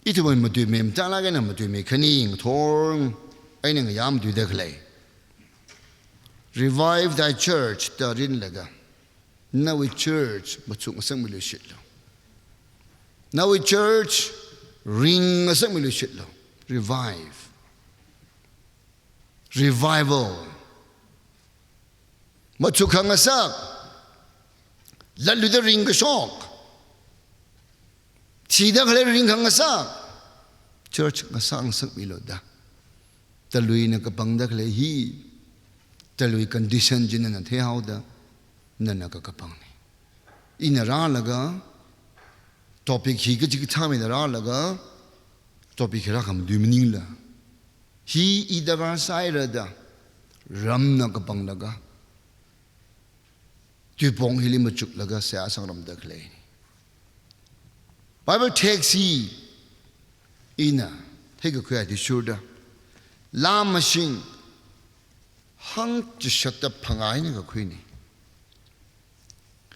Itu pun mati mem, jangan lagi nama mati mem kening, thorn, ini yang yam tu dah kelai. Revive thy church, tarin laga. Now we church, macam asam milusit lo. Now we church, ring asam milusit lo. Revive. Revival. Macam kang asak. Lalu dah ring kesok. Tidak kelai ring kang asak. Church asak asak miloda. Talui nak kapang dah kelai hi. Talui condition jenis nak thehau dah. Nana kapang ni. Ina rah laga. Topik hi ke jika thami rah laga. Topik rah kam du mening la. Hi ida bahasa ida. Ram nak kapang laga. Tu pong hili macuk laga saya asang ram dah kelai. Bible takes he ina take a quiet shoulder. La machine hang to shut up pangai na queenie.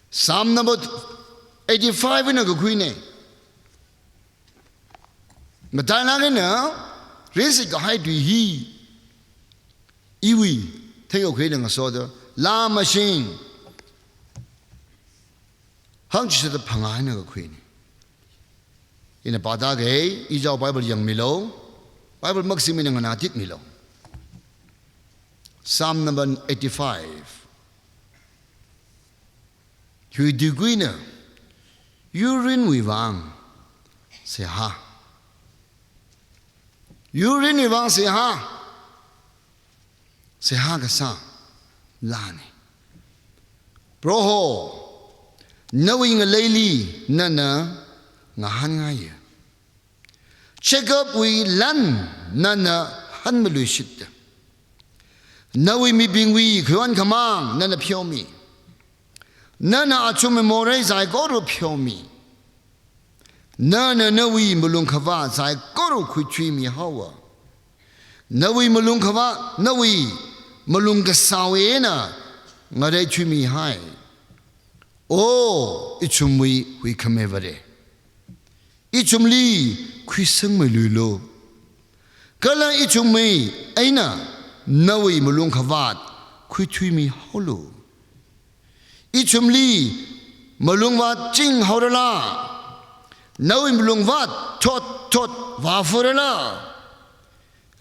Psalm number 85 in a queenie. Matana na raise a high to he. Iwi take a queen a soda. La machine hang to shut up pangai na queenie. In a padage, is our Bible young Milo, Bible Maximum and Atik Milo. Psalm number 85. You do guina, you rin wivang, say ha. You rin wivang, say ha. Say ha gasa, lani. Broho, knowing a lady, nana. Ngahan ngaya. Check up we lan nana han melusit. Nawi mi bing we kuan kamang nana piomi. Nana achume more zai goro piomi. Nana nawi mulung kava zai goro kuitri mi hawa. Nawi mulung kava nawi mulung gasawena ngare chumi hai. Oh, ichumwi we kamevare. Ichumli kwisang malulo. Kala ichumli aina nawi mulung kavat kwitui mi holo. Ichumli mulung vat jing horala. Nawi mulung vat tot wafurala.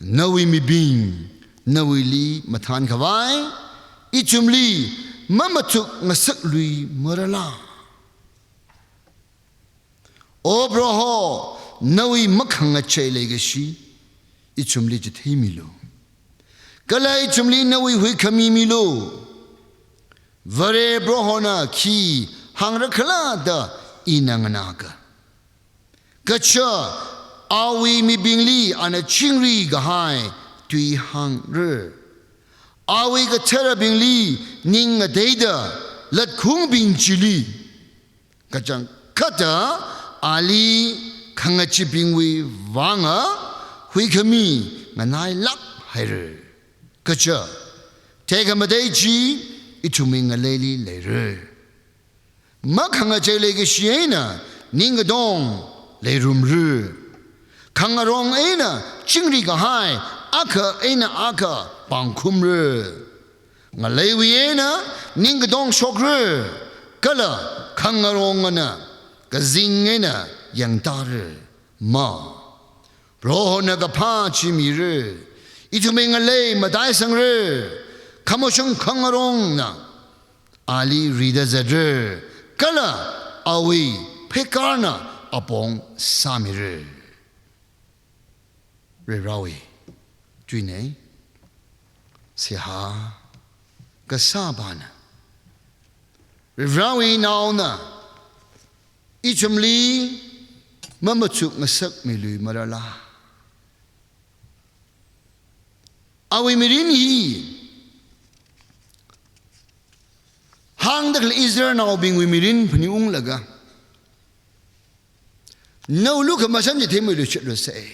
Nawi mi bing nawi li matan kawai. Ichumli mamatuk ngasak lui marala. O broho, nawi makhanga chay legashi, ichumli jithe milo. Kala ichumli nawi hui kami milo. Vare broho na ki hangrakala da inanganaka. Kacha awi mi bingli ana chingri gahai tui hangre. Awi ka tera bingli ninga deida lat kung bing chili. Kachang kata Ali kangachi bingwi wanga hui kami nganai lap haire. Kacha take a madeji itumi ngaleli later. Makangache legashiena ningadong le rumru. Kangarong ena chingri gahai aka ena aka bangkumru. Ngalewi ena ningadong shokru. Kala kangarong ana. Kazingena yang tar ma roho naga pa chimire itu mengale madai sangre kamoshong kangarong na ali rida zadre kala awi pekarna apong samire re rawi juine siha kasabana re rawi nauna Ichumli mamachuk ngasak milu marala. Awi mirin hi. Hang dakal Israel na obing wimirin paniung laga. No look at masam je temu lu chlo say.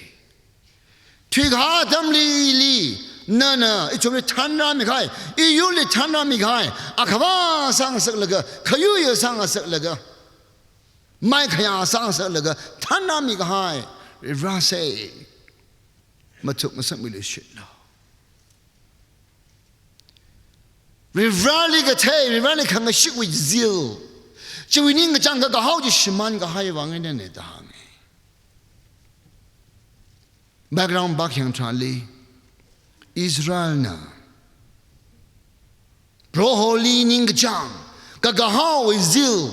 Twig ha tam li nana ichumli tanra mi khai. Iyuli tanra mi khai. Akava sang sak laga. Kayu sang sak laga. Mai kaya sang sak laga tanna mi khai Rase Mathotmi Vasah Milo shit law. Revd Gatay, Revd Kang a ship with zeal. Chewing a janga how the Shiman Gahayang and it hang. Background Bakyang Charlie Israel na. Proholi Ning Jang Gagahao is zeal.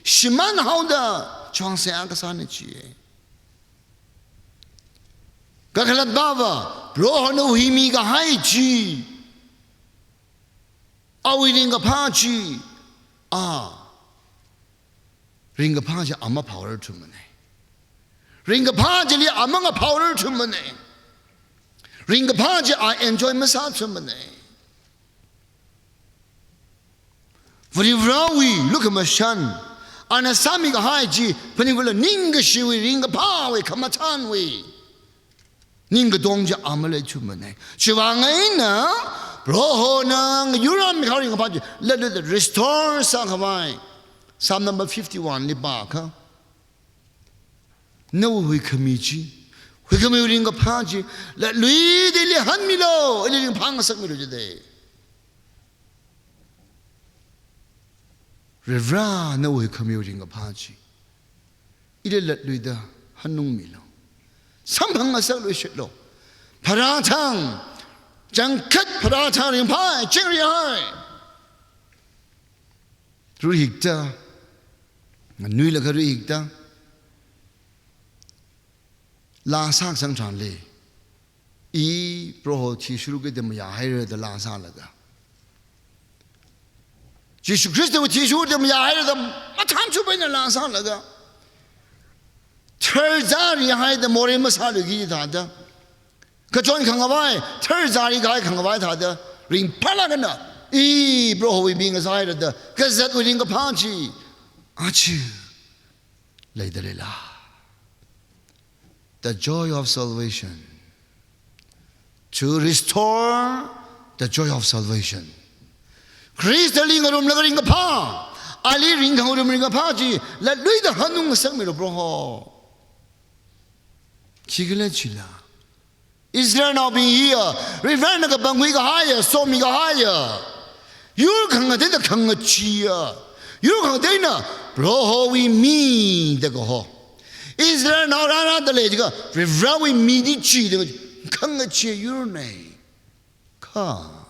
Shiman how the Changse Agasanichi. Gagalat Bava, Prohono Himi Gahaiji. Awi ring a pachi. Ring a pachi, I'm a power to money. Ring a pachi, among a power to money. Ring a pachi, I enjoy massage to money. For the Rawi, look at my son. And a Sami Gahaji, Penivula Ninga Shiwi, ring a power, Kamatanwi. Ninga Dongja Amale to money. Chivanga. Roho nang yuram mikharing about let it restore Sanghavai. Psalm number 51 libaka. No we kamichi. We come ring a paji. Let Louis de Hanmilo, a living pangasamilo today. Revra no we commuting a paji. Either let Louis the Hanung Milo. Some pangasalo shitlo. Paratang. Jankat Parata in Pie, Cherry High. Ruhigta, a new Lagarigta. La Saxon Chanley. E. Proho Tishuga de Maya, the La Salaga. Jesus Christ would teach you them Yahira them. What time to bring a La Salaga? Terzari hide the Morimus Halugita. Kajon Kangawai, Terzari Guy Kangawai, ring Palagana, bro, we being as I had the Gazette within a Panchi. Achu, Lady Lila. The joy of salvation. To restore the joy of salvation. Christ ring a room ring a pa. Ali ring a ring a paji. Let Louis the Hanung Samil Broho. Chigala. Israel now being here, Revd Banwiga higher, Somiga higher. You can get the Kanga Chia. You can dena, Broho we me the go. Israel now ran out the lady, Revd we me the chi, Kanga Chia your name. Ka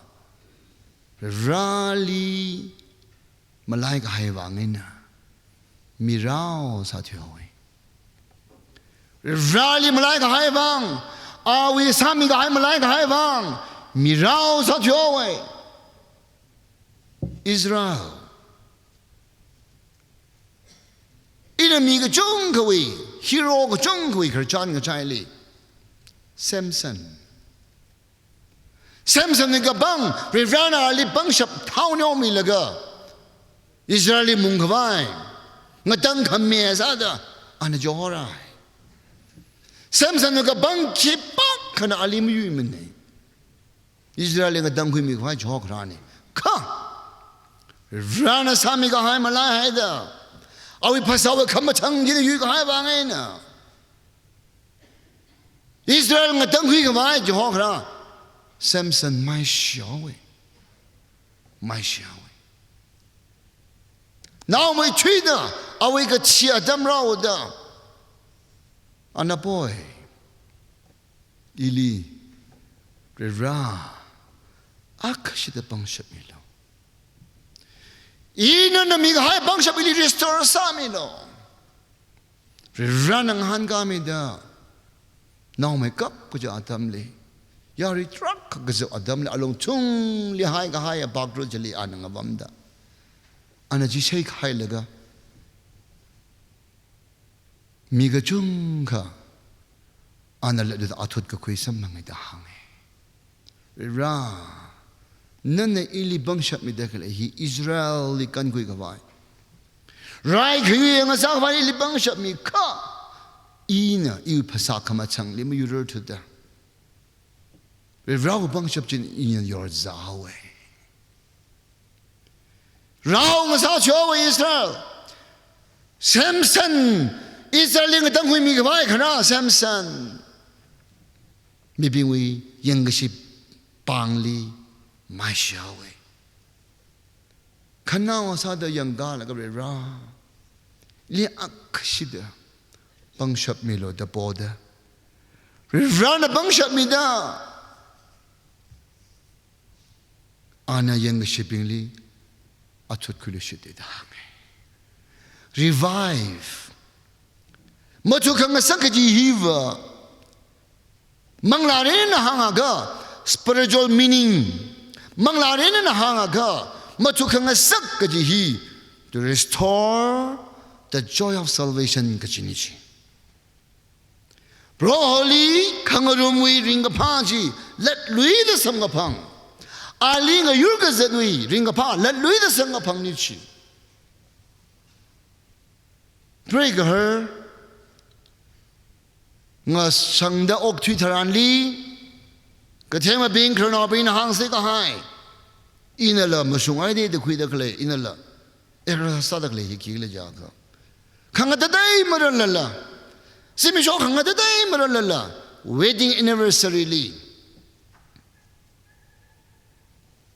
Rali Malaika Haivangina Mirao Satyoe. Rali Malaika Haivang. We Sami Gaim like Haivang, Mirao Satyoe. Israel. Enemy Jungwe, hero Jungwe, Kerchan Gachili. Samson. Samson in Gabang, Rivana Ali Bangshap, Town Omilaga. Israeli Mungavai, Natang Kamiazada, and a Johorai. Samson ga bang ki pak kana alim yu mene Israel ga dang mi khwa jok rani kha rana sami ga hai mala hai da awi phasaw kham chang gi yu ga hai ba ngai na Israel ga dang hui ga mai jok ra Samson mai shawe now mai chui da awi ga chia dam ra da and a boy, Ili, Rera, Akashi the Bangshap Milo. Inan the Migahai Bangshap Ili restore Samilo. Reranang Hangami da. Now make up, put your Adamli. Yari truck, because Adamli along Tung Lihai Gahaya Bagrojali Anangavamda. And a Jishake Hailaga. Miga Junka Anna let the Atut Kaquisam Mangida Hange. Ra None Ili Bangshap Midekale, he Israel Likanguigavai. Right here, and Savali Bangshap me ka Ina, you Pasakamatang, Limu you to the Rao Bangshap in your Zawe. Rao was out your way, Israel. Samson. Israel tang hui mi gbai khana Samson mi bingwi yengshi pangli mai shawe khana wasa da yanga la gabre ra li akshida bangshap milo da boda rana bangshap mi da ana yengshi pingli achut kulishite da revive Matukang sakaji hiva Manglarin hangaga spiritual meaning Manglarin hangaga Matukang sakaji hi to restore the joy of salvation kachinichi Broholi kangarumwi ringapaji let lui the sangapang Alinga yurgazanwi ringapa let lui the sangapang nichi Pray her nga sangda ok thui tharan li ka thema bing khna bin hang se ka hai inala masung ai de khui da khle inala era sa da khle hi ki le ja ka khanga da dai mar la la simi sho khanga da dai mar la la wedding anniversary li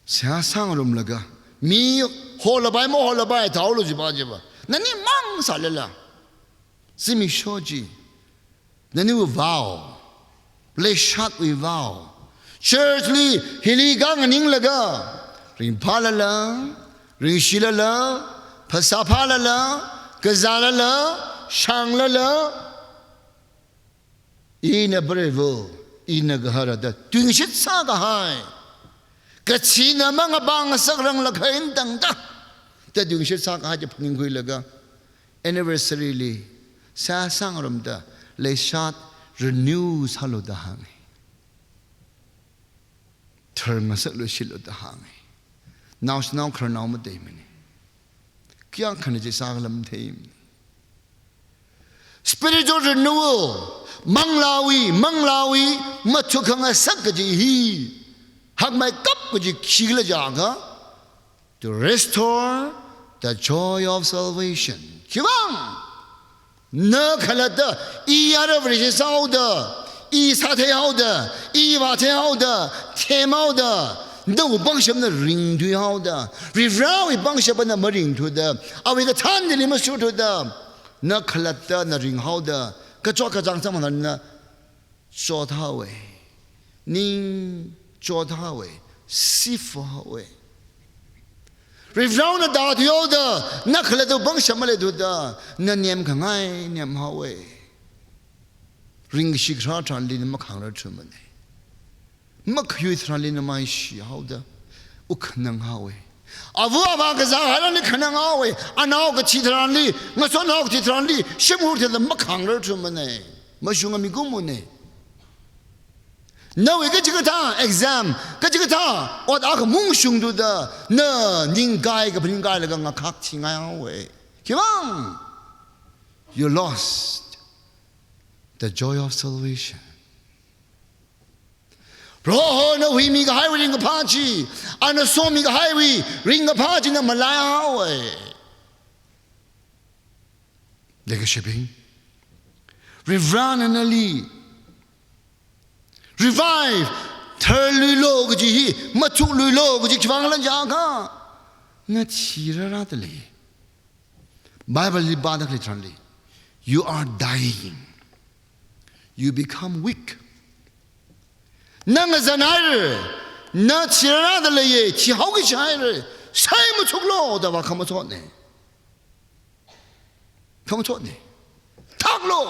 sa sang rum laga mi ho la bai mo ho la bai thau lo ji ba nani mang sa la la simi sho ji Then we vow. Play shot we vow. Churchly, hili gang ning laga. Ring palala, ring shilala, pasapalala, gazalala, shanglala. Ina brevo, ina gaharada. Tuing shit saga hai. Kachina mga bang sagrang laghain tangda. Ta tuing shit saga hai japning hui laga. Anniversary li. Sa sangram da. Le shot renews halo da hangi turn masak lo shilo da hangi now khana ma de mini kya khane je saglam theim spiritual renewal manglawi mathukanga sakji hi hak mai kap ji khigla jaga to restore the joy of salvation kibang Na khalada iyara vrish sauda I sathe hauda I wathe hauda themauda no bangsham na ring tu hauda rivrawi bangsham na maring tu da awi da than ni ma shu tu da na khalada na ring hauda ka chwa ka jang sam na so tha we ning cho tha we sif we Rivrauna da yoda nakhle do bang shamale do da na niam khangai niam hawe ring shikra tranli na makhang ra chumane makhu tranli na mai shi hauda ukhnang hawe avu aba ka za haran khanang hawe anao ka chi tranli ngason hau chi tranli shimur the makhang ra chumane mashunga mi gumune No, we get exam. Get what I mung shung do the no ning guy bring guy like a cock ting away. Come on. You lost the joy of salvation. Bro, no, we make a highway ring a pachi. And a so make a highway ring a pachi in the Malaya way. Like a shipping. Rivran and Ali. Revive Talui lo gji matuk lui lo gji kwang lan ja ka na chi ra de le Bible li ba da literally you are dying you become weak nang zanai na chi ra de le ye chi hau gi chai re sai mu chuk lo da ba kham chot ne thak lo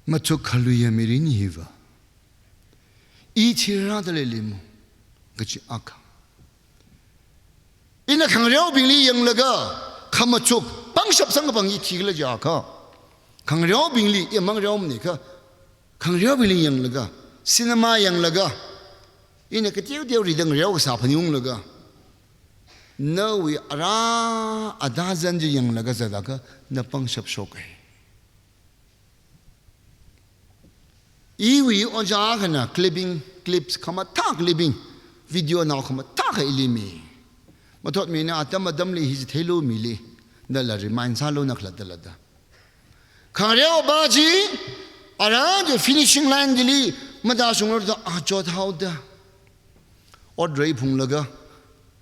Matuk haluya mirin hiva. Ichira de limu. Gachi aka. Ina kangreo bingli yang laga. Kamachuk. Bangshap sangabang ichigla jaka. Kangreo bingli yamang reom nika. Kangreo bingli yang laga. Cinema yang laga. Ina katiu dia ridang reo sapanyung laga. No we ara adazan yang laga zadaka na bangshap shokai. Iwi onjagana clips kama tak living video now kama tak ilimi Mathotmi na atam li his thelu mili na la remind salo na khladalada khareo baji ara the finishing line dili mada sungur da ajot hauda odrei phunglaga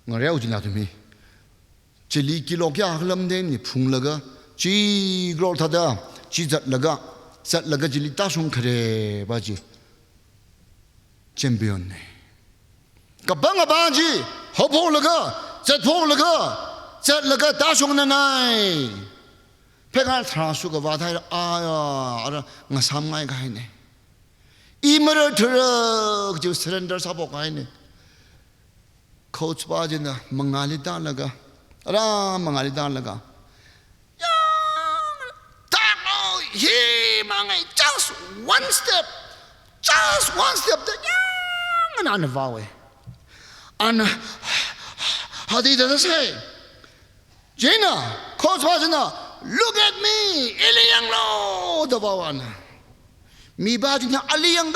ngareu jina thumi chili kilo kya hlam den ni phunglaga chi grol thada chi zat laga jili ta sung khare baji champion ne kabanga baji hopo laga zat laga ta sung na nai pegal thrasu ga wathai aya ara ngasam ngai gai ne imara thra ju surrender sabo gai ne coach bajina mangali ta laga ara mangali ta laga ya ta he mangai just one step the yang an vawe an how did they say Jena coach bajina look at me eliyang lo the bawan mi bajina aliyang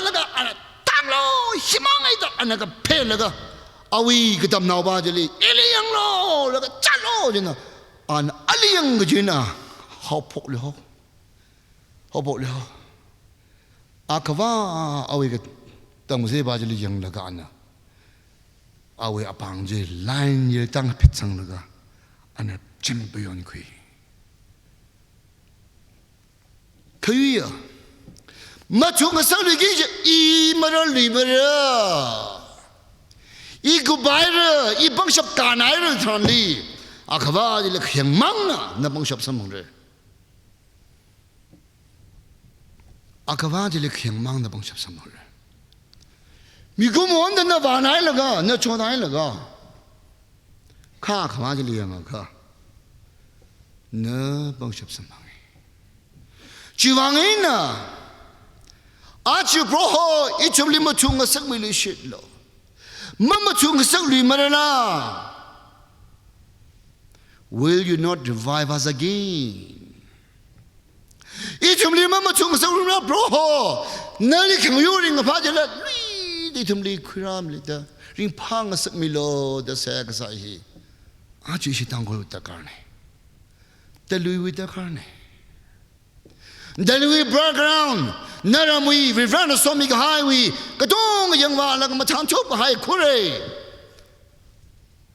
laga ana tamlo himangai da anaga pe laga awi gadam naw bajali eliyang lo laga chalo jena an aliyang jena hopok le akwa awi ga tamse bajali yang laga ana awi apang je line ye tang phitsang laga ana champion kui kaya machung asali gije I mara I gubaira I bangshap kanaira thandi akhawa le khyang mangna na bangshap samungre akhawa le khyang mang na bangshap samungre migumon na banai laga na chodai laga kha khama ji liya kha na bangshap samang jiwang na achu bro ichum lima chunga sakmi li shit lo mama chunga sakli marana will you not revive us again ichum lima mama chunga sakli na bro nali khyuring pa jala li ichum li khram li da ring phang sakmi lo da sa ka sa hi achu shi tang ko ta karne Talui with the carne. Talui background. Naramui, we ran a somic highway. Kadong, young Walla, Matanchop, high Kure.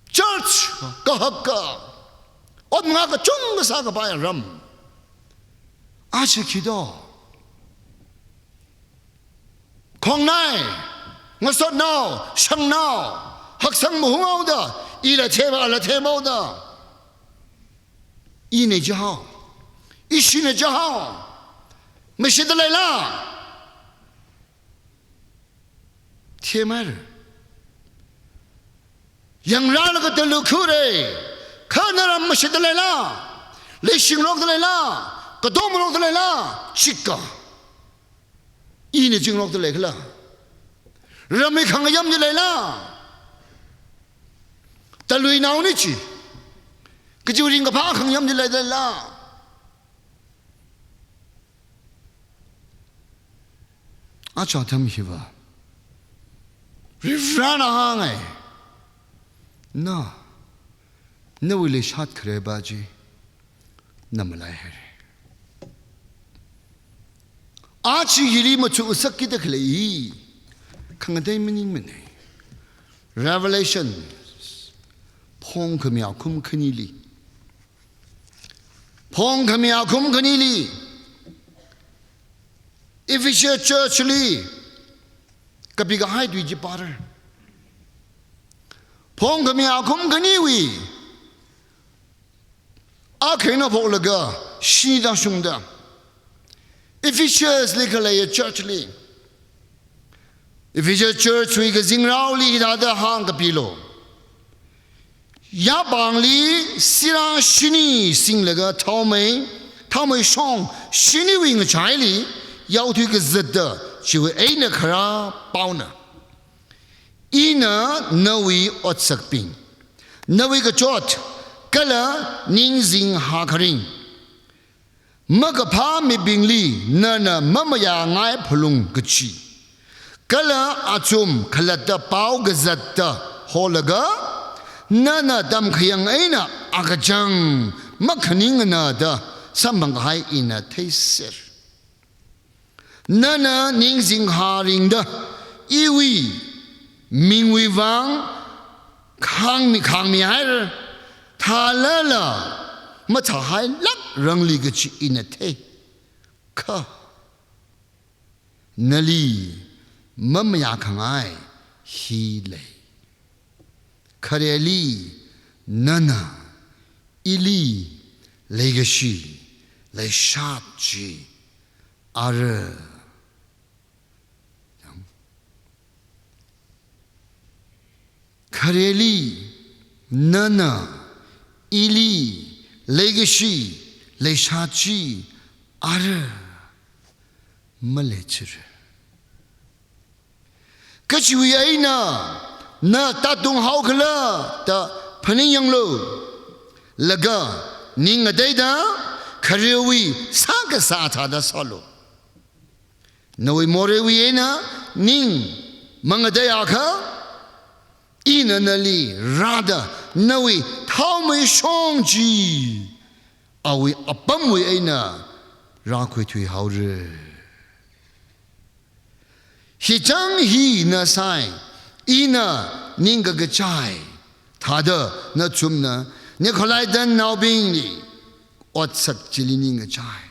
Church, Gahaka. Odmaka Chung, Saga by a rum. Ashikido. Kong Nai. Masot now, Shang now. Haksang Muhuda. Ila Teva, La Temoda. Ine jahao, ishine jahao, meshidalala. Tiemar. Yang ralaga de lucure, kanara meshidalala, lishing log the lela, kadom log the lela, chica. Ine jing log the legla. Ramikangayam de lela. Talui naunichi. Kejuring kapal kang yam dilai la. Acha tam hiwa. Rifrana hangai. No. No will shat kare baji. Namalai here. Achi yiri machu usaki de klei. Kangadai meaning mene. Revelation. Pong kamiao kum kanili. Pong kamiao kum kanili. Efficient church li. Kapiga hai dui jiparar. Pong kamiao kum kaniwi. Akena polaga. Shida shungda. Efficient likalaya church li. Efficient church we gazing rauli hidada hang kapilo. Ya bangli sira shini sing laga tawmei shong shini wing chaili yau tu ke zada chiwe aina khara pauna ina nawi otsakping nawi ka chot kala ning zing hakaring magapha mi bingli nana mamaya ngai phulung gachi kala achum khalata pau gazata holaga nana dam khayang aina agajang makhaning na da sambang hai ina thaisir nana ning jing haring da iwi mingwi wang khang mi hai thalala matha hai lak rangli ga chi ina the kha nali mamya khangai hi le khareli nana ili legacy le sharp ji are khareli nana ili legacy le sharp ji are malechir kachiwi aina na tatung haukla ta phaning yang lo laga ning adai da kharewi saga sa tha da solo noi morewi ena ning mangadai akha ina nali rada noi thawmai shongji awi apamwi aina ra khoi thui haure hi chang hi na sai ina ninga ga chai thada na chumna ne kholai dan naw bing ni ot sat chili ninga chai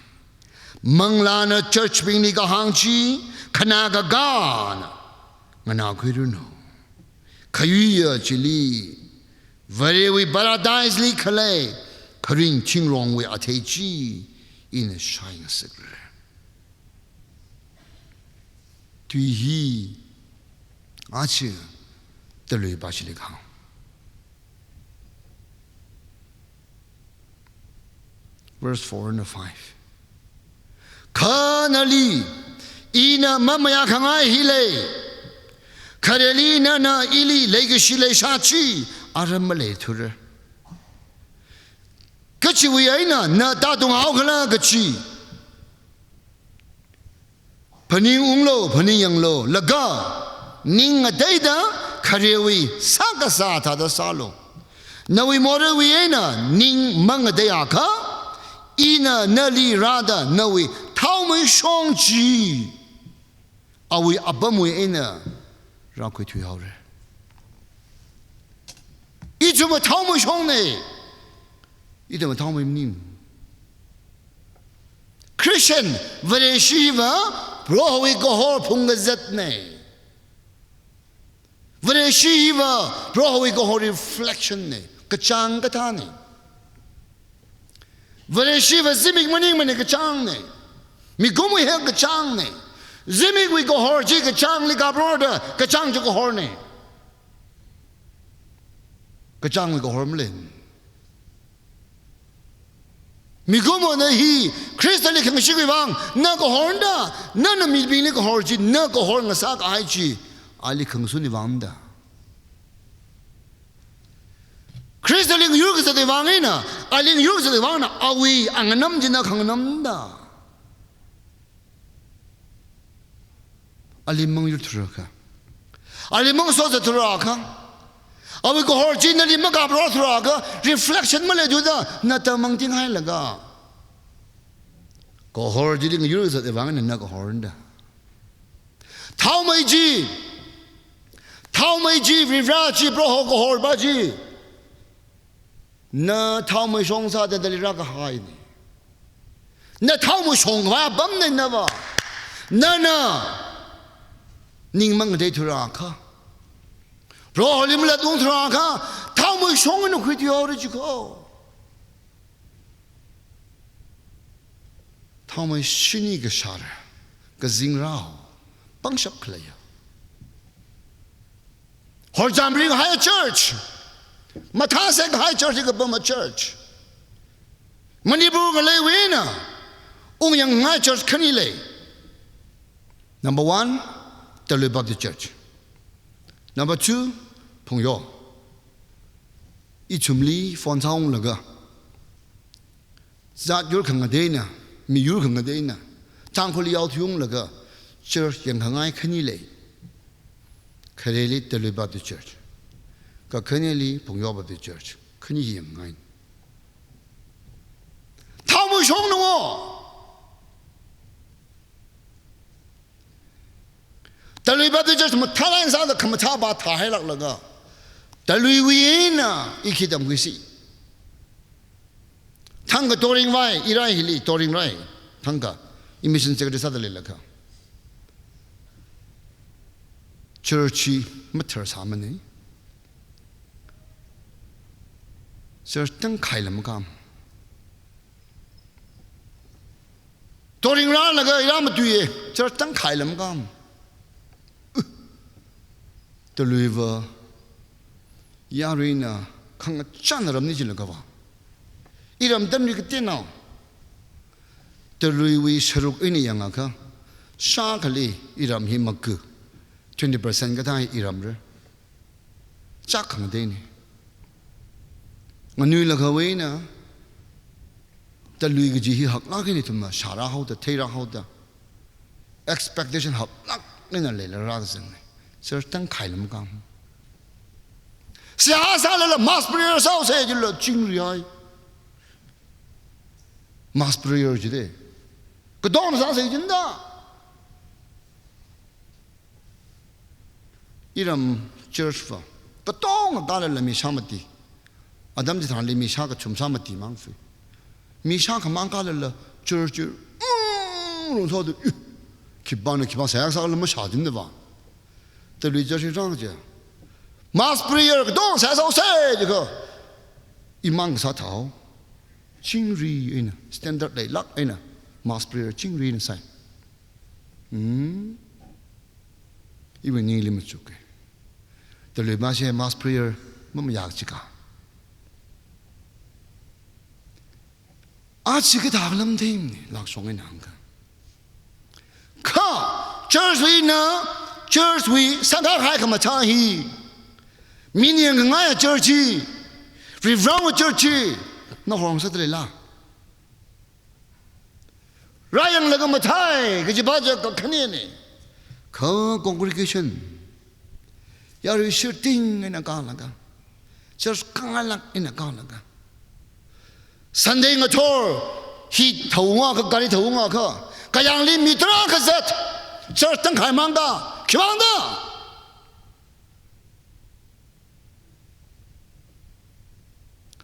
mangla na church bing ni ga hang chi khana ga ga ngana khoi ru no khayi ya chili very we paradise li khalai kharing ching rong we athei chi in a shine secret tui hi achi Talui ba chi le khang verse 4 and 5 Kanali ina mamaya khangai hile khareli na ili legacy le sachi aramale thur kachi wi aina na ta tung au khala kachi phani unglo phani yanglo laga ning adaida kharewi saga sa tha da salo nawi more wi aina ning mang adaya kha ina nali rada nawi thawmai shongji awi abamwi ina ra khoi thui haure ichuma thawmai shongne idama thawmai nim Christian vareshiva brohwi gohor phungazat ne vareshiva brohwi gohor reflection ne kachang katha ne vareshiva zimik maning mane kachang ne mi gomu he kachang ne zimik wi gohor ji kachang li ka broda kachang jo gohor ne kachang wi gohor mlen mi gomu na hi kristali khang shi wi bang na gohor da na mi bi li gohor ji na gohor nga sa ka ai ji ali khang su ni wang da kristali yug sa de wang ina ali yug sa de wang na awi anganam ji na khang nam da ali mong yu thra ka ali mong so sa thra ka awi ko hor ji na li ma ka bro thra ka reflection ma le du da na ta mang ting hai laga ko hor ji ling yu sa de wang na ko hor da thau mai ji vi ra ji bro ho ko hor ba ji na thau mai song sa de li ra ka hai ni na thau mai song ba bam ne na ba na ning mang de thura kha ro lim la dung thura kha thau mo shong no khwi dio ri ko thau mo shini ga shar ga zing rao bang shap khla ya hor jam bring high church matha se high church ga bam church manipur ga le wina ung yang high church khani le number 1 Talui Baptist Church. Number 2, Pongyo. Ichumli Fon Song Laga. Zat Yur Kangadena, Mi Yur Kangadena. Tangkoli Out Yung Laga. Church Yang Hangai Kanile. Kareli Talui Baptist Church. Kaneli, Pongyob of the church. Can you hear mine? Tamu Shong no more. Talui by the judge Matalans are the Kamataba Tahela Laga. Talui Wiena, Ikidam we see. Tanga Toring Vai, Irahili, Toring Rai, Tanga, emission secretary Laka. Churchy matters harmony. Certain Kailam come. Toring Ran Laga Yamatuye, certain Kailam come. The river Yarina Kanga Channel of Nijilagava. Iram Damikatino. The Rui Sharuk in Yangaka. Sharkly Iram Himaku. 20% Gatai Iramre. Chakang Dani. Manula Gawena. The Luigi Hak Lakinituma, Shara Hoda, Tera Hoda. Expectation Hak Lak in a little rather than. Certain Kailam come. Siasa mass prayer sausage you look chingri. Mass prayer today. But don't sausage in that. Iram church for. But don't dollar mishamati. Adam did only mishaka chum samati mangfi. Mishaka mankala church. So the Kibana Kibasa all the mashad in the van. The religious wrong. Mass prayer, don't say so say you go. Imang Satao, Chingri in standard day luck in a mass prayer, Chingri inside. Even nearly Mitsuke. The Libasia mass prayer, Mumyachika. Archicatalam team, like song in hunger. Come, church we know. Church we Santa Hakamatahi. Meaning Ngaya churchy. Revd churchy. No wrong Saturday la. Ryan Lagamatai, Gijabaja Kanini. Congregation. Yari shooting in a galaga. Just Kangalak in a galaga. Sunday in a tour. He Tawaka Gari Tawaka. Kayangli Mitra Kazet. Certain Kaimanga. Kibanda.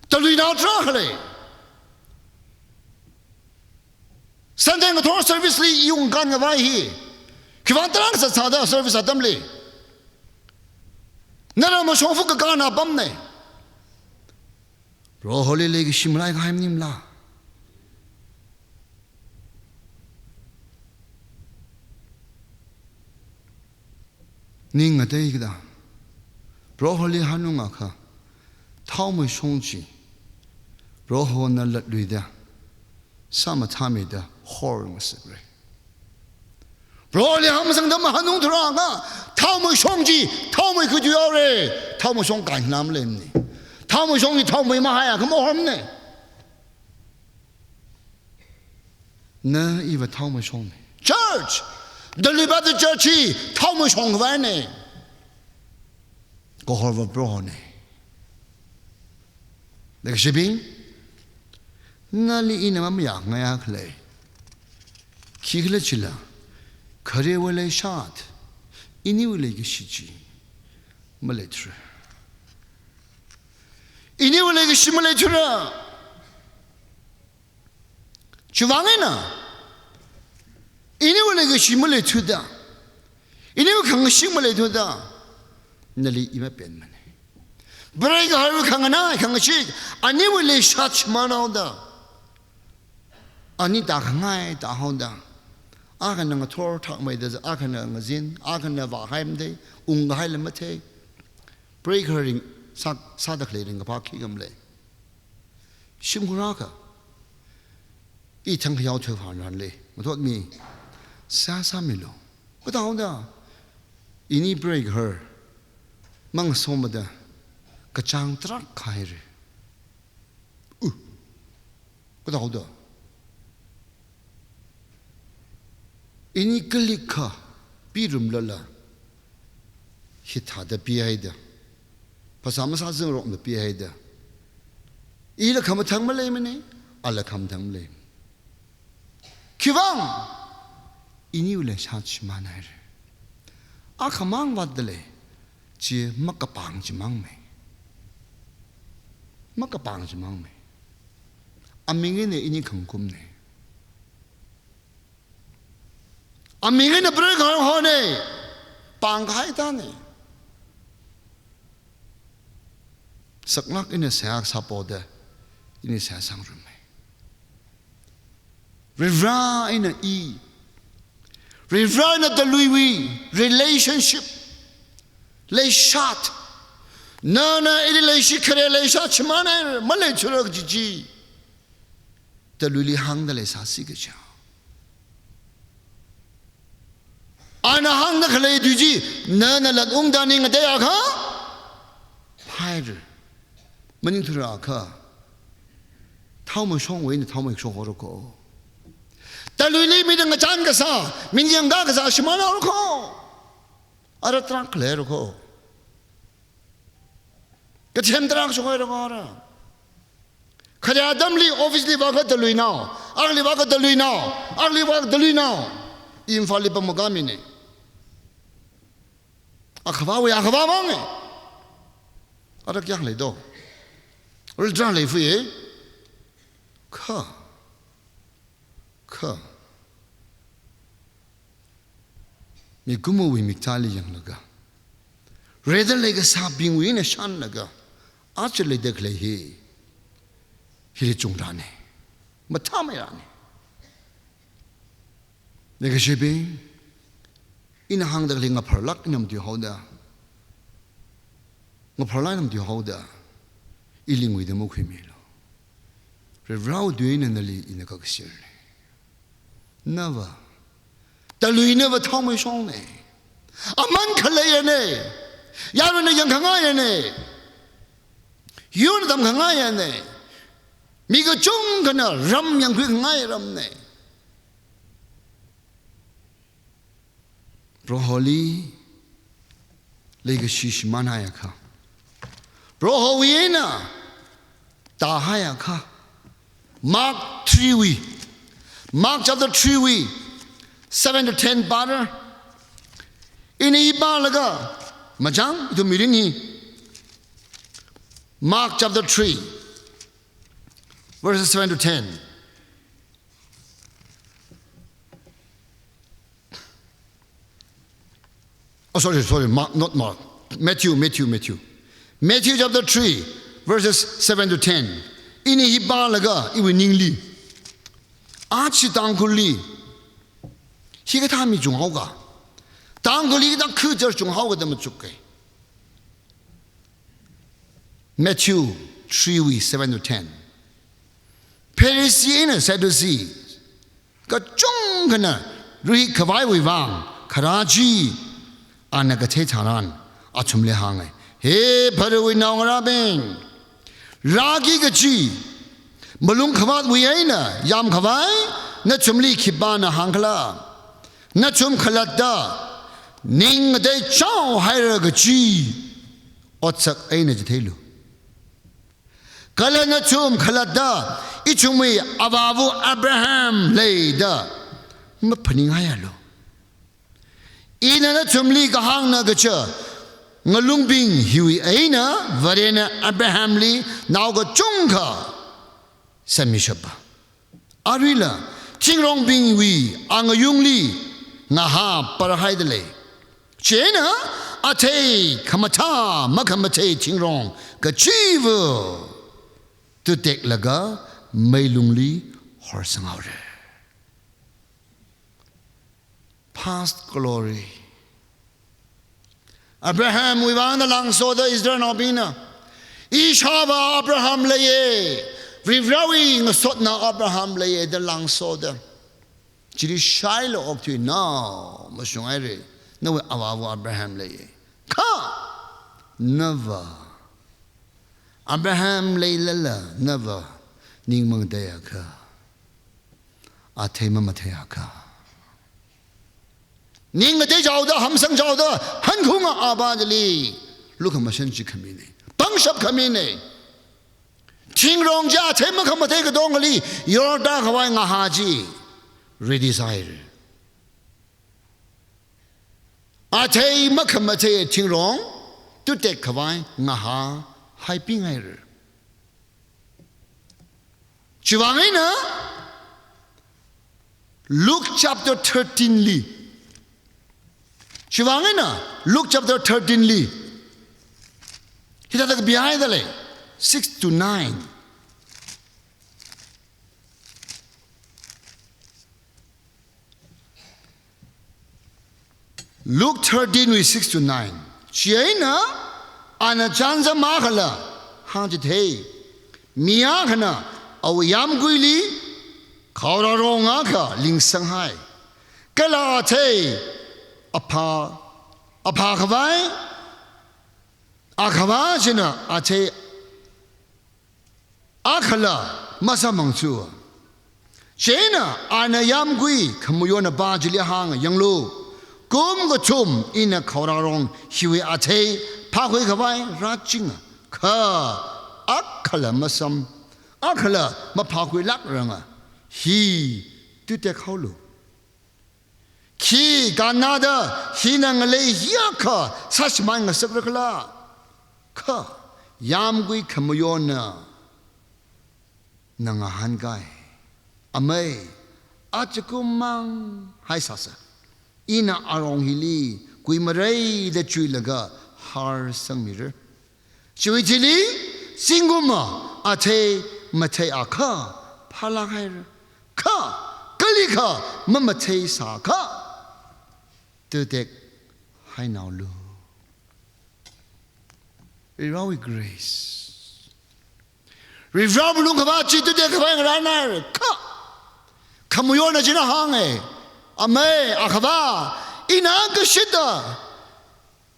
Talui now Trakale. Sending a tour service Lee Yung Ganavahi. Kivantrans at Sada service assembly. Nana Mashofuka Gana Bumne. Roholi Leg Shimlai Haimnimla. Ning a day da. Broholi Hanungaka. Tamu Shonchi. Broho na Luida. Samatamida. Horror secret. Broholi Hamsang the Mahanung Tranga. Tamu Shonji. Tamu Kujure. Tamu Shonka Namlin. Tamu Shongi Tamu Mahaya. Come on. Na even Tamu Shongi. Church. The Libata Churchy, Thomas Hongvane. Go over Brone. The shipping? Nali in a mamma, my clay. Kiglachilla, Karewale shot. Iniwile Shichi. Malatra. Iniwile Shimalatura. Chuvangina. Anyone shimule to da. Anyone can shimule to da. Nelly ima penman. Break a hurricane, can shake. I never lay such man out there. Anita Hangai, the Honda. I can a tour talk my desert, I can a mazin, I can never heim day, Ungailamate. Break her in Sadaclating a parking lay. Shimuraka. Eating the out of Hanley. What me? Sasamilo. But how da? Ini break her. Mang somada. Kachang trak kairi. But how da? Ini kalika. Pirum lala. Hit had a piaida. Pasama sa zung rok na pihay da. Ila kamatang malay mani, ala kamatang malay. Kivang, ini ule shach manay. Akamang wadale, ji makapang jimang me. Makapang jimang me. Amingin ini kangkum ne. Amingin break hone, pangkai tane. Saknak ini saya sapoda, ini saya sang rumai. Revd ini i, Revd ini Talui relationship, lay shot. Nana ini lay shikare lay shot cemana, malay curug jiji. Talui hang dah lay sasi kerja. Anak hang dah kelai jiji, nana lagung dani ngadaya kah? Payar. Mening tu raka, tahu macam mana tahu macam orang ko. Talui ni minang ngajan kasa, minang dah kasa, semana orang ko. Ada terang clear ko. Kecem terang semua orang orang. Kerja Adam li obviously bagai talui now, agli bagai talui now, agli bagai talui now. Infal li pemagami ni. Akhbawi mangi. Ada kya le do. Ul drang le fui ka mi gumu wi miktali yang laga reda le ga sa bing wi na shan laga ach le dek le hi le chung da ne ma tha ma ya ne le ga she be in hang da le nga phar lak nam di ho da nga phar lai nam di ho da ilingui de mokhimelo Revd doing and the lead in the coxer never Talui never told me so ne a man kalayane yarone yang kangayane yun dam kangayane migo chung kana ram yang ku ngai ram ne roholi lega shish manaya ka rohowiena tahaya ka Mark 3 we. Mark chapter 3 we. 7 to 10 bar. Ini iba laga. Macam itu mirini. Mark chapter 3 verses 7 to 10. Oh sorry, Mark, not Mark. Matthew chapter 3 verses 7 to 10. Ini hiba laga iwi ningli achi tangkuli higa tami jung hauga tangkuli kita kejar jung hauga dama cukai Matthew 3:7 to 10 Pharisee and Sadducees ka chung kana ruhi kawai wi wang karaji anagate charan achumle hangai he bharwi nawngrabeng Ragi gaji, malung khabat wiyaina, yam khawai, na chumli khibana hangla, na chum khalada, ning de chow haira gaji, otsak aina jithelu. Kala na chum khalada, ichumi ababu Abraham leida, mapaning hayalo. Ina na chumli kahang na gacha. Ngalung bing hiwi aina varena Abraham li now go chungka samishaba arila chingrong bing wi angayung li ngaha parahaidale chena ate kamata makamate chingrong kachivo to tek laga mailung li horsangaure past glory Abraham we wang the lang so the Israel nobina Ishava Abraham leye Rivrawi ngasotna Abraham leye the lang so the Jiri shailo oktu no masungare no awawu Abraham leye ka never Abraham lay lala never ning mang daya ka atema mataya ka ning de jao da ham sang jao da han khunga abajli lukha masan chi khamine shop come in. Ting rong ja tema come take a dongali, your dark Hawaii haji, redesire. I tell Makamate ting rong to take Hawaii naha, hyping air. Chivangina, Luke chapter 13 li. Chivangina, Luke chapter 13 li. He doesn't behind the lane. 6 to 9. Luke 13 with 6 to 9. Chiena anachanza mahala hanjit hey miyakana awayam guili kauraronga ka ling sanghai kala te apa kawai akawa jina ate akala masa mangsu Chena anayam gui kamuyona bajili hang yanglu Gum go chum in a kaurarong hiwi ate pahui kawai rajinga ka akala masam akala mapahui lakranga he to take holu ki ganada hinang le yaka sashmanga sabrakala ka yamgui kamuyona nangahan guy amay achakumang hai sasa Ina arong hili kui maray the chuilaga har sang mirror. Chuitili singuma ate mate aka palahair ka kalika mamate saka to take high now lu. Revolve with grace. Revolve lungabachi to take a runner ka kamuyona jina hange. Ame akaba inanga shida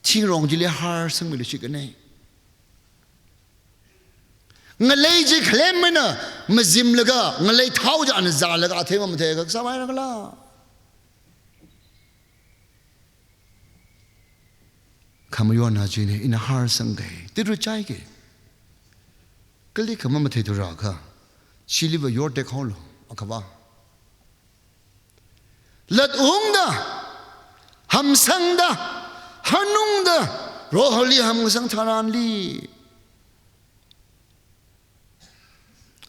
tingrong jili har sang mili shikane ngalay ji klemena mazim laga ngalay thau ja an za laga thema mathe ga samay nagala kamayon ha ji ne in har sang gai tiru chai ke kali kama mathe tu ra kha chili ba yor tek holo akaba Let ungda, hamsangda, hanungda, rohali hamsang taranli.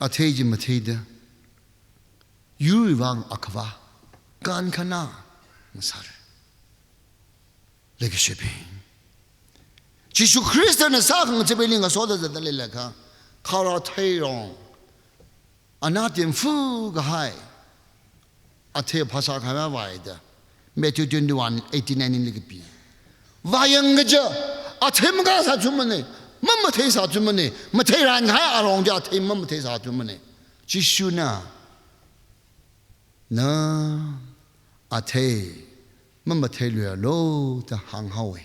Ateji mateda, yurivang akava, gan kana, masar. Legishipi. Jishu Christa na sakang tibiling asoda da dalilaka, kara tayrong, anatim fu gahai. Ate Pasha Kama Vaida, Matthew 21, 89 in Ligipi. Vayangaja, Atemgas at Jumane, Mamates at Jumane, Materan high around that him Mamates at Jumane. Jishuna Na Ate Mamatelia low the hang hawe.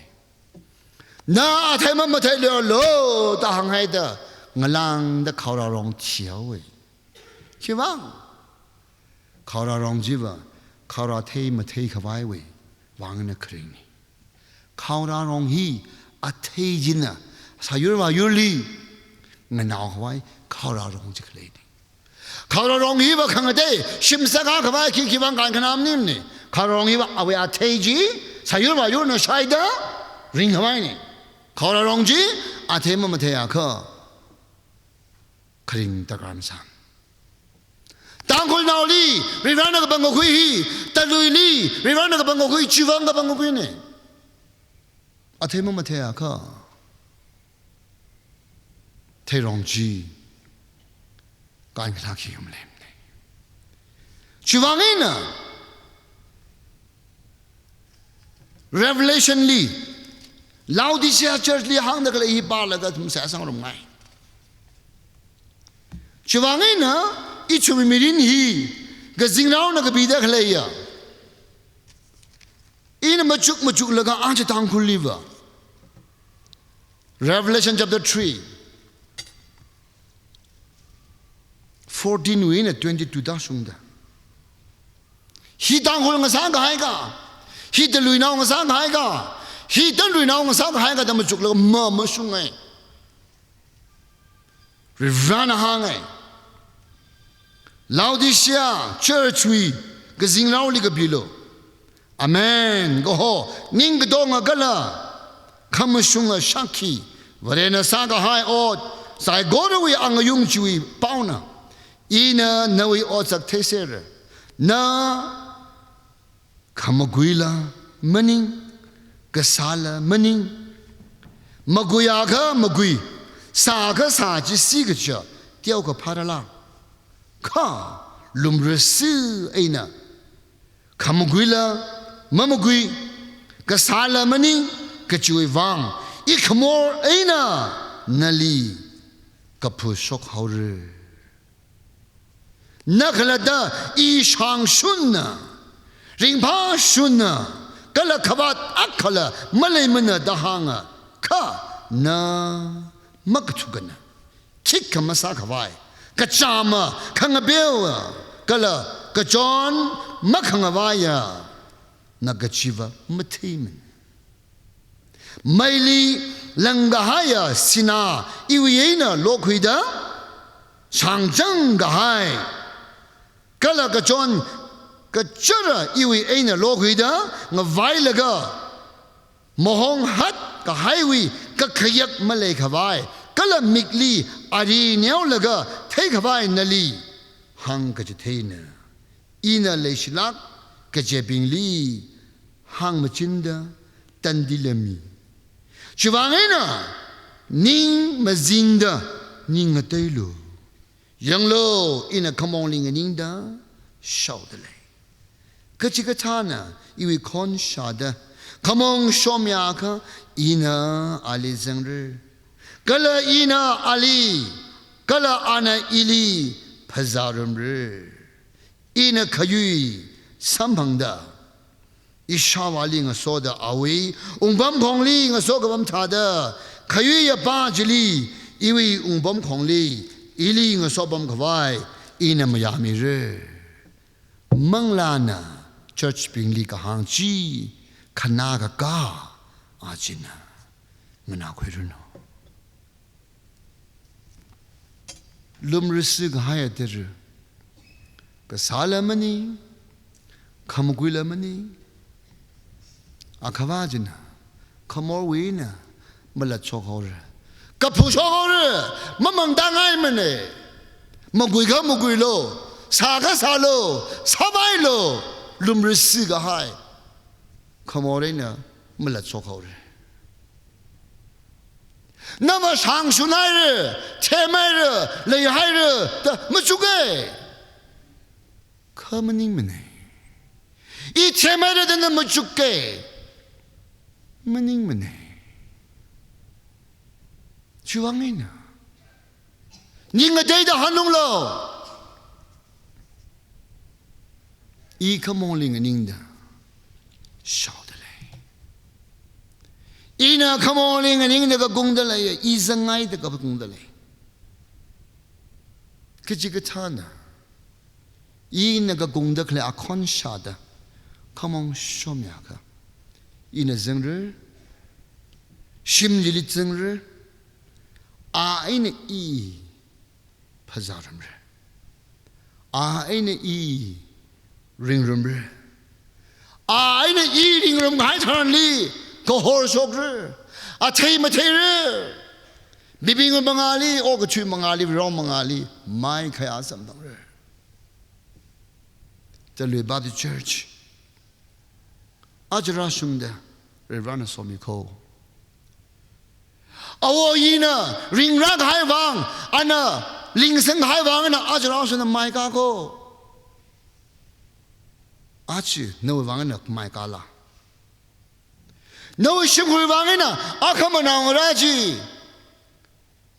Na Ate Mamatelia low the hang haida, Ngalang the Kaurarong Chiawe. Chivang. Kaura rong jiva, kaura te mate kawaiwe, wangna kring. Kaura rong hi, a te jina, sayurma yurli, nanaw kawai, kaura rong jikledi. Kaura rong hiva kangade, shimsaka kawai kikiwang kankanam nimni. Kaura rong hiva awe a te ji, sayurma yurna shaida, ring kawai ni. Kaura rong ji, a te mamate aka, kring takram sam. Tangkol na uli, rivana ka bangokui, Talui li, rivana ka bangokui, chivang ka bangokui ne. Ate mo matea ka. Te rong ji, kain kataki yung lem ne. Chivangin na. Revelation li, Laodicea church li hang na kala ihipa laga tum sa asang rumay. Chivangin na, Ichumi mirin hi gazingnaw na kabida khalaya in machuk laga anje tangkul liva Revelation chapter 3 14 win at 22 da sungda hi tangkul nga sang hai ga hi delui naw nga sang hai ga hi delui naw nga sang hai ga da machuk laga ma sungai Revd hangai. Laodicea church we gazing lauli gabilo. Amen. Go ho. Ning donga gala. Kamushunga shaki. Varena saga hai ot. Sai godawi angayung chui pauna. Ina nawi otsak teser. Na kamaguila maning. Gasala maning. Maguyaga magui. Saga saji sigacha. Tiauka parala. Ka lumresi aina. Kamaguila mamagui. Gasala maning. Kachui vang. Ikmor aina. Nali. Kapushok haure. Nakalada ishang shunna. Ringpa shunna. Kala kabat akala malay mana dahanga ka na magtugana kika masakawai kachama kangabewa kala kajon makangawaya nagachiva matiman maili langahaya sina iwiyena lokuida changjang gahai kala kajon Kachara iwi aina lokuida nga vailaga mohong hat ka highway ka kayak malay kawai kala mikli ari nyaw laga thay kawai nali hang kajatayna ina leishilak kajabingli hang machinda tandilami chivangena ning mazinda ning ataylo yanglo ina kamongling ningda shaudale Kachikatana, iwi kon shada. Kamong shomyaka, ina ali zangre. Kala ina ali, kala ana ili, pazarumre. Ina kayui, sampangda. Ishawali nga soda awi, umbam kongli nga soga bam tada. Kayui ya jili, iwi umbam kongli, ili nga sobam kawai, ina mayami re. Manglana. Church pingli ka hangchi kanaga ka ajina ngana khwiruno lumrisi ga haya der ka salamani khamguilamani akhavajina khamorwina mala chokhore ka phushore mamang dangai mane magui ga magui lo saga salo sabailo lumrisi ga hai khamorena mala chokhore nama sang sunai re themai re lei hai re ta machuge khamaning mane I themai re den machuge maning mane chuangina ninga dei da hanung lo I kamongling ningda shaudale ina kamongling ningda ka gungdale izangai da ka gungdale kijigatana ina ka gungda kle akon shada kamong shomyaka ina zengre shimjili zengre a ina I pazaramre a ina I ring room re I na eating room hai thanli ko hor sokre a thei ma thei re bibing mangali o ko chui mangali ro mangali mai khaya sam dang re Talui Baptist Church ajra shungda Revd somi ko awo yina ring rag hai wang ana ling seng hai wang na ajra shuna mai ka ko Achi no wangana mai kala no shimhui wangana akamana ngaraji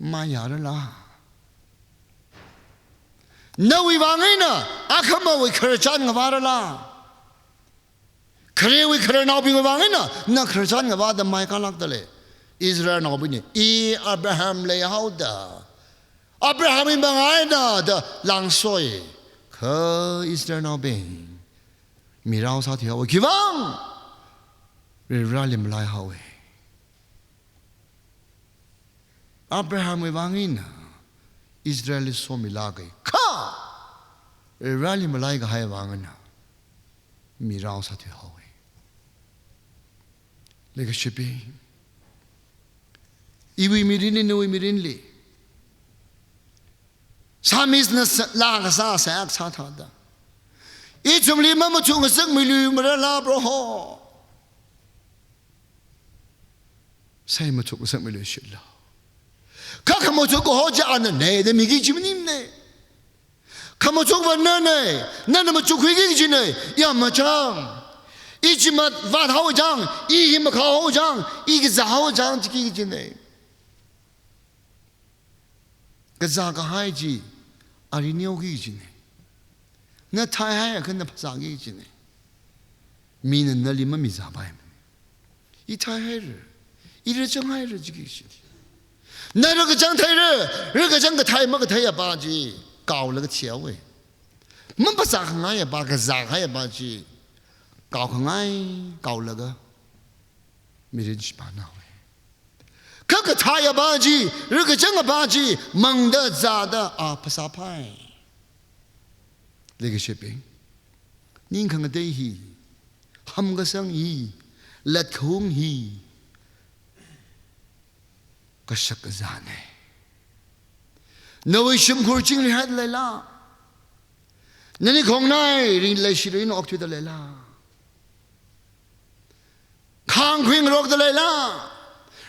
mayarala no wangana akama we kharchan ngawarala khare we khare now bi wangana na kharchan ngawada mai kala dale Israel no bini I Abraham le hauda Abraham bangaina da langsoi kha Israel no bin Mirao sa thiaw kivang Revd lai hawe Abraham we wangina Israel so milagay. Ka! Rally Malaika Hayavangana. Mirao Sati Hawaii. Like a shipping. Iwi mirini no mirinli. Samis na laga sa sak satada. Ichum lima machung sak milu marala broho. Say machung sak milu shilla. Kakamochuk hoja an ne the migi chimney. Kamochuk van nane, Nanamachuk Higine, Yamachang. Ichimat Vat Hojang, Ihimaka Hojang, Igza Hojang Tikijine. Gazaka Haiji, Arinio Gijine. Not Taihaya can the Pasagijine. Mean and Nalima Mizabaim. Itahir, Irajang Hydrogen. Naragajang Taylor, Rigajang the Thai Magataya Baji. 搞了个切位，们不咋个也把个咋个也把去搞个爱搞了个，没人去把那位，可个他也把去，那个整个把去，猛的咋的啊不撒派，那个水平，你看个对起，ham个生意，let空起，个什个咋呢？ No ishim kurching li had lela. Nani kong nai rin le shirin ok tu the lela. Kang queen rock the lela.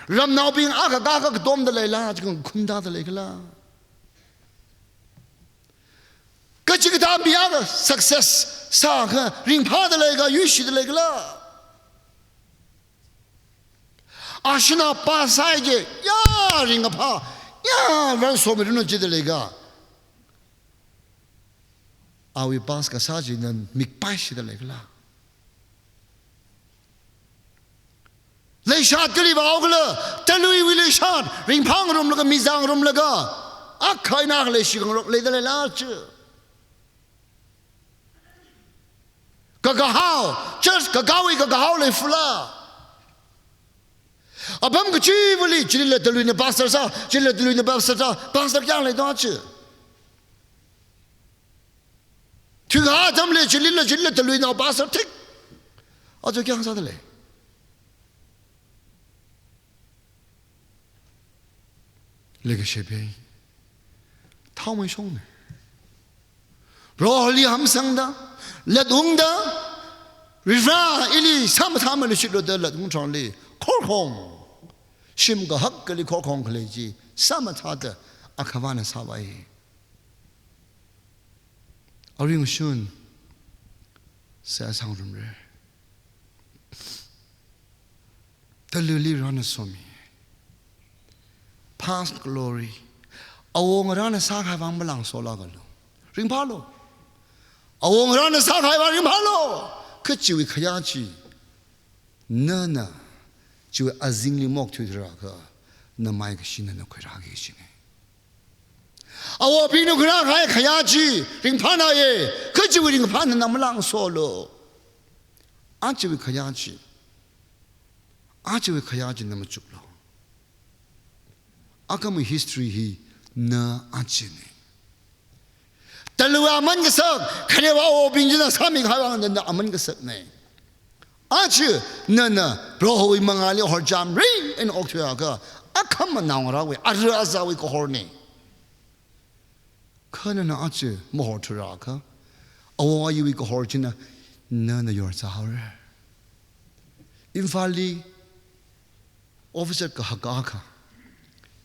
Ram now being aga dom the lela. Jung kunda the lela. Kachikata biaga success saka ring pa the lega yushi the lega. Ashina pa saije ya ring a pa. Yeah, run so many no jidelega. I will pass Kasaji and make pash the legla. Lay shot Gilliva Ogla, Talui will shot, ring pong room like a mizang room laga. A kind of lay the large. Gagahao, just Gagawi Gagahao le fula. Abam Gachivoli, Chilla Deluna Bastasa, Chilla Deluna Bastasa, Basta Galley, don't you? Tugatamle, Chilla Deluna Basta tick. Other young Saturday. Legacy pay. Tommy Shone. Rolly Hamsanga, Ladunda, Riva, Ili, sometime and should the Ladunchonly, Corhom. Shimga Huckly Corkon College, Samatata, Akavana Savai. A ring soon, says Houndum. The lily runners saw me. Past glory. A woman ran a sack have ambulang so lagalo. Ring palo. A woman ran a sack have ring palo. Kutchi with Kayachi. Nana. Ju azingli mok tu draka na mai ka shin na khiragi shin awo pinu khra khai khayaji ring phana ye khaji ring phana na mlang solo achi khayaji na machuklo akam history hi na achi ne talwa man ga sak khare wa o binjina sami khawang na aman ga sak ne Achu, Nana, Broho Mangali or Jam Ring in Octuaga. I come now, Rawi, Azawi Kohorni. Kana Achu, Mohor Turaka. Oh, you weak Hortina, none of yours are. In Fali, Officer Kahagaka.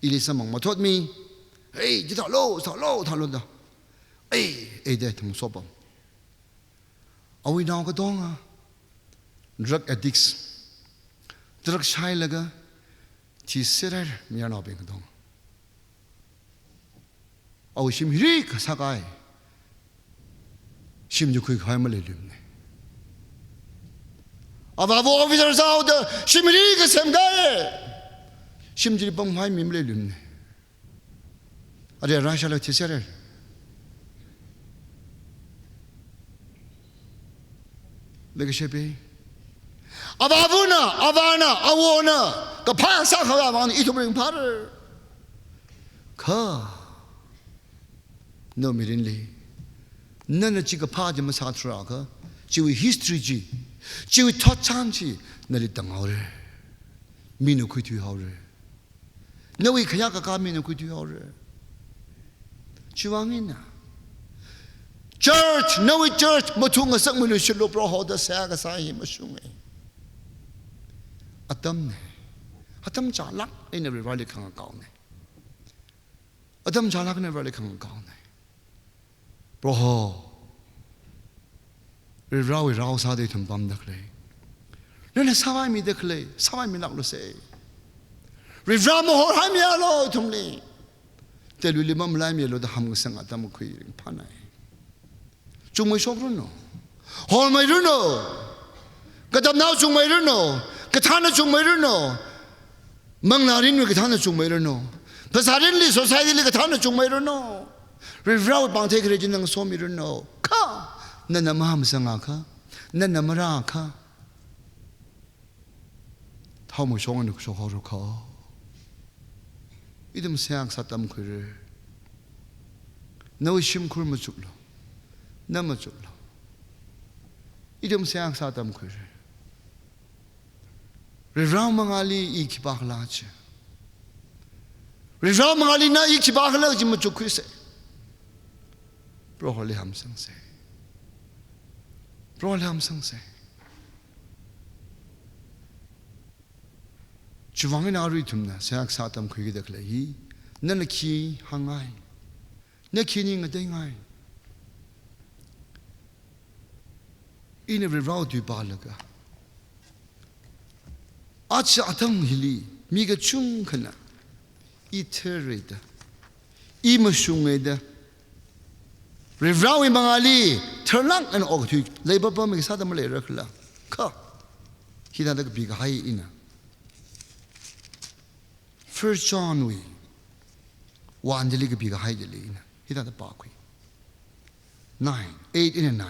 Ilisamang Mathotmi, hey, get low, Talunda. Hey, that Musopo. Are we now Gadonga? Drug addicts. Drug shy laga. Chisser, me are not being done. Oh, Shim Rik Sagai. Shim you quick Hamalilum. Above officers out, Shim Rik some guy. Shim Jibum High Mimlilum. Are they rational Tisser? Legacy. Avavuna, Awona, the Pasaka on Ituring Potter. Ka no mirinli. Nana chika paja masatraka, chiwi history ji, chiwi tochanchi, naritang hore. Mino kutu hore. No we kayaka kamino kutu hore. Chiwangina. Church, no we church, matunga sang minu shilo broho da saga sahi masungi. Atam chalak in every rally kang kaune. Atam chalak in every rally kang kaune. Broho. Rawi raw sa de tumbam da clay. Nene sawai mi de clay, sawai mi naklo say. Rivramo hor hamialo tumli. Telu limam lamelo the hamsang atam kui panai. Chumay sobruno. Hol may runo. Katam now chumay runo. Katana chumay runo. Mang narin katana chumay runo. Pasarin li society li katana chumay runo. Rivraw bang take region ng so mi runo. Ka. Nanamaham sangaka. Nanamaraka. How much on so horo ka. Idem sayang satam kure. No shim kur machuklo. Namachuklo. Idem sayang satam kure. Rivraw mangali ikibakalache. Rivraw mangali na ikibakalache machukwise. Broholi ham sangse. Broholi ham sangse. Chuvangin ari tumna sayak satam kuigi dakle hi nanaki hangai nakini ngadengai in every route du balaga acha atam hili miga chung kana iterida imashungeda rivrawi mangali terlang an ogtu labor bomb sadam le rakla ka hida dak biga hai ina 1 John we one deli ke biga hai deli ina hida da pa kwi 8 and 9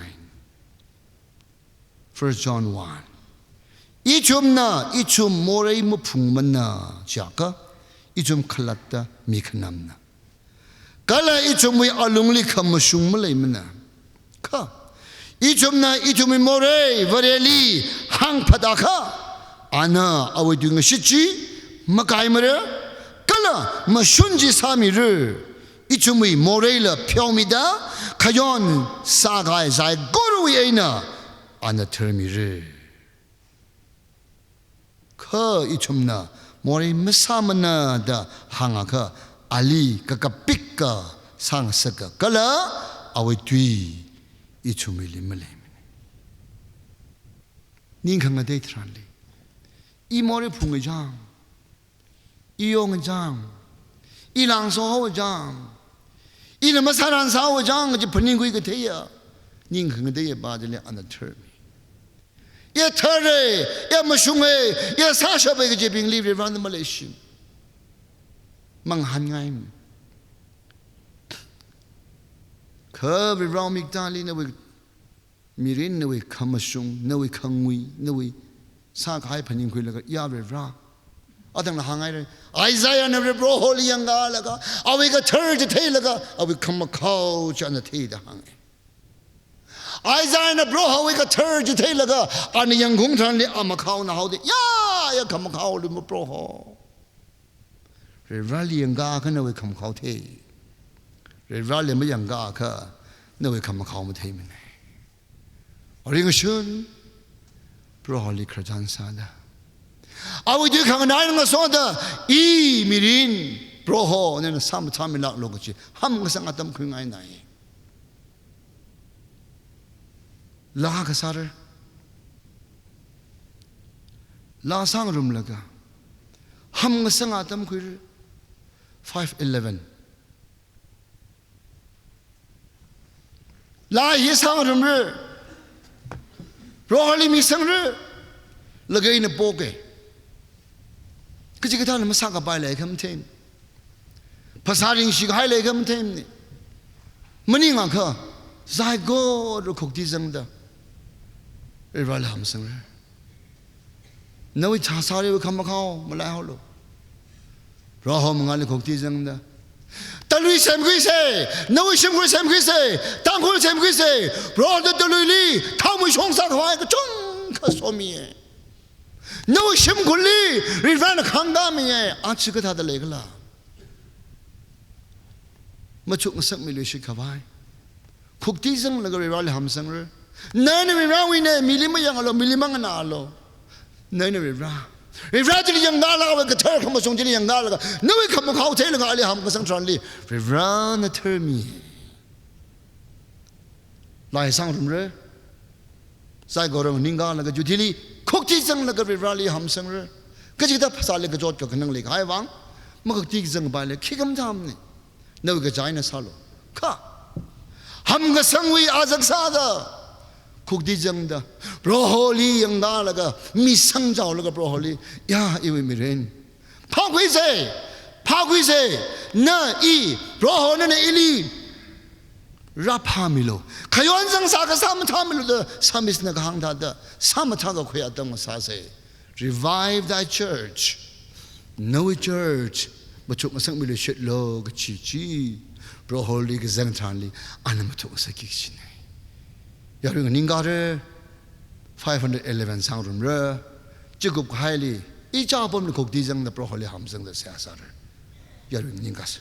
1 John 1 ichum morei mu phungmanna chaka ichum khalatta mikhnamna kala ichum we alungli khamasung malaimna kha ichum morei vareli hang phadakha ana awidung shichi makai mare kala mashunji samiru ichumi morela pyomida kayon sagai zai guru yeina ana termire ka ichumna mori masamana da hangaka ali kakapikka sangsaka kala awitui ichumi limale ninkhanga de tranli I mori phungejang 이용은 장, 이랑소 장, 이놈의 사랑 사오 장, 이제 번인 구이가 돼야, 닌 그거 돼야 빠질래 안 터미. 예 터레, 예 무숭에, 예 사셔베 그제 빙리브리 라는 말레시. 망한가임. 그 비라믹달리 너위 미린 너위 카마숭, 너위 강위, 너위 사가이 번인 구이가 야베라. Adang hangai Isaiah never bro holy yanga laga awiga third the laga awi kamakau chana the da hangai Isaiah na bro awiga third the laga an yangung than le amakau na how de ya kamakau lu bro ho revali yanga ka na we kamakau the revali ma yanga ka na we kamakau ma the mene oringa shun bro holy krajan sada 아우 뒤에 강한 나이는 것보다 이 미린 브로호 내는 삼삼이 낙로 것이 함가상 같은 그런 아이 나이 라가사를 라상을 라가 함가상 같은 그 5:11 라 예상을 브로홀리 미상을 라가이는 보게 그지 그다는 사가 발래 감템 파사링 시가 할래 감템 머닝아 그 자이고로 곡디정다 일발 함성을 너희 자사리 감마카오 몰라홀로 로홈 갈래 곡디정다 Talui sem Crusade, no shim Crusade, Tangkul sem Crusade, brought the Talui, Tamu Shong Sakwai, Chung Kasomi. No shim Kuli, Rivan Kangami, Achikata the Legala. Machuk Sakmili Shikavai. Cooktism like a Rally Hamsanger. None of Rawine, Milimayangalo, Milimanganalo. None of Ra. If Radley Yangala, the Turk comes on Yangala, no one come out telling Ali Hamkas and Tranly. We run a termi. Like Sangre. Saigo Ningala, like a Judili, Cooktism like a Rally Hamsanger. Kajita Pasalik a George Cokanang, I want. Moktism by the Kigam Tamni. No Gajina Salo. Ka. Hamga Sangwi Azaksada. Cooktism the Broholi Yangalaga, Miss Sangjao like a Broholi. Ya, Iwimirin. Pagwize, Na E, Brohon Ili Rapamilo. Kayonzang Saka Samatamilo, the Samis Nagahanga, the Samataga Kuyatama Sase. Revive thy church. No church, but took some really shit log, Chichi, Broholi Zentranli, Anamatosa Kitchen. Yaring Ningare 511 sound room, Jacob highly, each album the cook dizang the Broholi Hamsang the Sasar. Yaring Ningas.